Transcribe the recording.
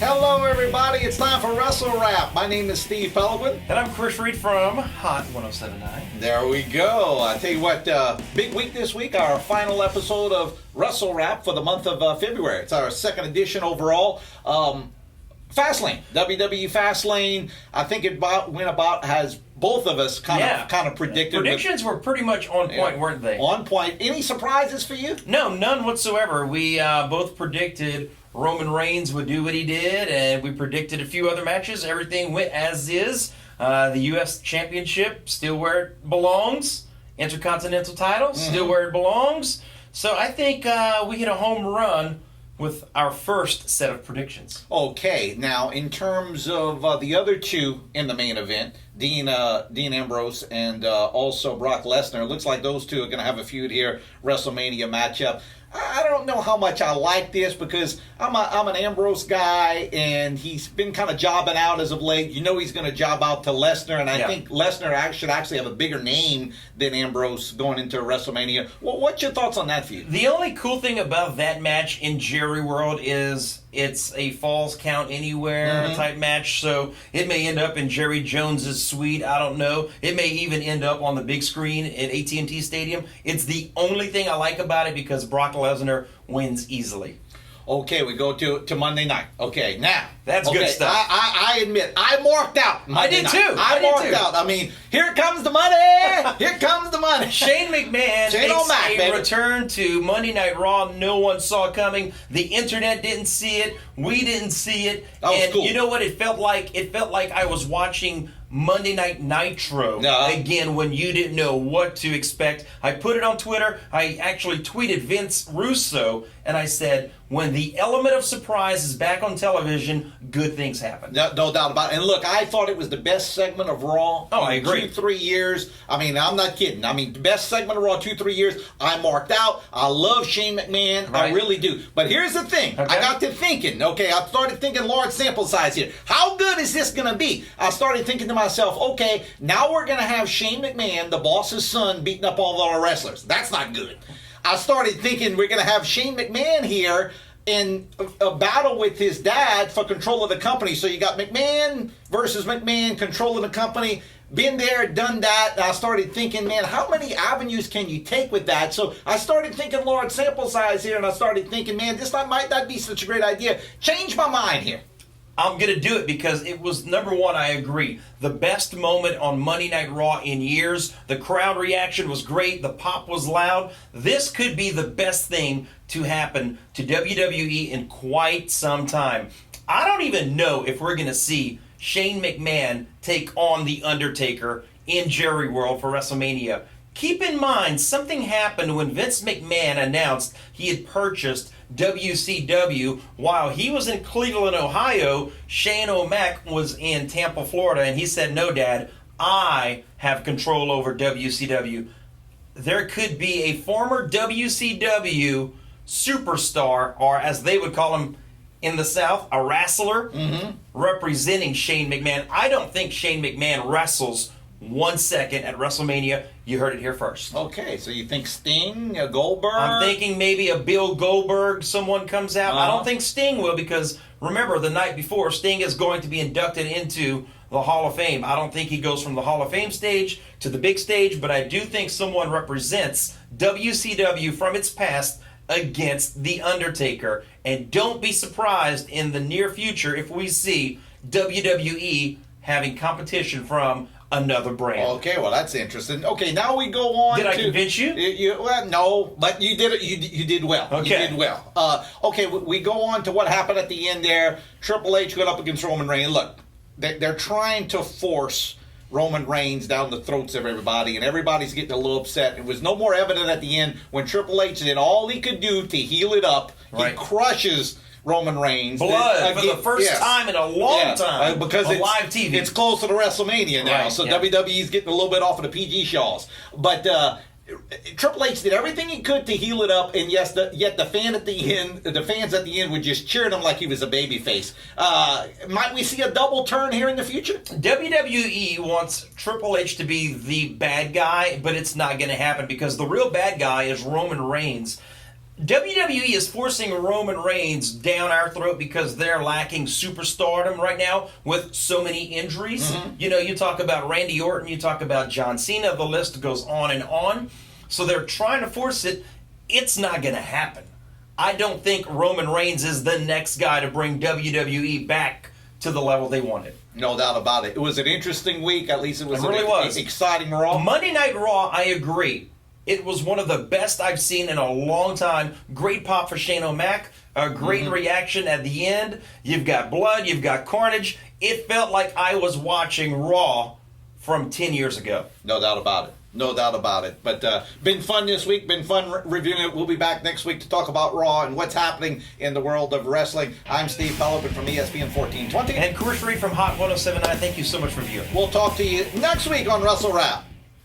Hello, everybody. It's time for Wrestle Wrap. My name is Steve Pellegrin. And I'm Chris Reed from Hot 1079. There we go. I tell you what, big week this week. Our final episode of Wrestle Wrap for the month of February. It's our second edition overall. Fastlane, WWE Fastlane. I think it went about as both of us kind of predicted. Predictions were pretty much on point, weren't they? On point. Any surprises for you? No, none whatsoever. We both predicted Roman Reigns would do what he did, and we predicted a few other matches. Everything went as is. The U.S. Championship, still where it belongs. Intercontinental title, still where it belongs. So I think we hit a home run with our first set of predictions. Okay, now in terms of the other two in the main event, Dean Ambrose and also Brock Lesnar, it looks like those two are going to have a feud here, WrestleMania matchup. I don't know how much I like this because I'm an Ambrose guy, and he's been kind of jobbing out as of late. You know he's going to job out to Lesnar, and I think Lesnar should actually have a bigger name than Ambrose going into WrestleMania. Well, what's your thoughts on that feud? The only cool thing about that match in Jerry World is it's a Falls Count Anywhere type match, so it may end up in Jerry Jones's suite. I don't know. It may even end up on the big screen at AT&T Stadium. It's the only thing I like about it because Brock Lesnar wins easily. Okay, we go to Monday night. Okay, now. That's good stuff. I admit, I marked out Monday night. I marked out. I mean, here comes the money. Here comes the money. Shane McMahon makes a return to Monday Night Raw. No one saw it coming. The internet didn't see it. We didn't see it. And cool. You know what it felt like? It felt like I was watching Monday Night Nitro again when you didn't know what to expect. I put it on Twitter. I actually tweeted Vince Russo, and I said, when the element of surprise is back on television, good things happen. No doubt about it. And look, I thought it was the best segment of Raw I agree. 2-3 years. I mean, I'm not kidding. I mean, the best segment of Raw 2-3 years. I marked out. I love Shane McMahon. Right. I really do. But here's the thing. Okay. I got to thinking. Okay, I started thinking large sample size here. How good is this going to be? I started thinking to myself, okay, now we're going to have Shane McMahon, the boss's son, beating up all of our wrestlers. That's not good. I started thinking we're going to have Shane McMahon here in a battle with his dad for control of the company. So you got McMahon versus McMahon controlling the company. Been there, done that. I started thinking, man, how many avenues can you take with that? So I started thinking large sample size here, and I started thinking, man, this might not be such a great idea. Change my mind here. I'm going to do it because it was, number one, I agree, the best moment on Monday Night Raw in years. The crowd reaction was great. The pop was loud. This could be the best thing to happen to WWE in quite some time. I don't even know if we're going to see Shane McMahon take on The Undertaker in Jerry World for WrestleMania. Keep in mind, something happened when Vince McMahon announced he had purchased WCW. While he was in Cleveland, Ohio, Shane O'Mac was in Tampa, Florida, and he said, no, Dad, I have control over WCW. There could be a former WCW superstar, or as they would call him in the South, a wrestler, representing Shane McMahon. I don't think Shane McMahon wrestles 1 second at WrestleMania. You heard it here first. Okay, so you think Sting, Goldberg? I'm thinking maybe a Bill Goldberg, someone comes out. I don't think Sting will because, remember, the night before, Sting is going to be inducted into the Hall of Fame. I don't think he goes from the Hall of Fame stage to the big stage, but I do think someone represents WCW from its past against The Undertaker. And don't be surprised in the near future if we see WWE having competition from another brand. Okay, well, that's interesting. Okay, now we go on. Did I convince you? Well, no, but you did it. You did well. Okay. You did well. Okay, we go on to what happened at the end there. Triple H went up against Roman Reigns. Look, they're trying to force Roman Reigns down the throats of everybody, and everybody's getting a little upset. It was no more evident at the end when Triple H did all he could do to heal it up. Right. He crushes Roman Reigns. Blood for the first time in a long time. Because on live TV. It's closer to WrestleMania now, so WWE's getting a little bit off of the PG Shaws. But Triple H did everything he could to heal it up, and yet the fans at the end were just cheering him like he was a babyface. Might we see a double turn here in the future? WWE wants Triple H to be the bad guy, but it's not going to happen because the real bad guy is Roman Reigns. WWE is forcing Roman Reigns down our throat because they're lacking superstardom right now with so many injuries. You know, you talk about Randy Orton, you talk about John Cena, the list goes on and on. So they're trying to force it. It's not going to happen. I don't think Roman Reigns is the next guy to bring WWE back to the level they wanted. No doubt about it. It was an interesting week. At least it was was. Exciting Raw. Monday Night Raw, I agree. It was one of the best I've seen in a long time. Great pop for Shane O'Mac. A great reaction at the end. You've got blood. You've got carnage. It felt like I was watching Raw from 10 years ago. No doubt about it. No doubt about it. But been fun this week. Been fun reviewing it. We'll be back next week to talk about Raw and what's happening in the world of wrestling. I'm Steve Pellowman from ESPN 1420. And Koury from Hot 1079. Thank you so much for viewing. We'll talk to you next week on Wrestle Wrap.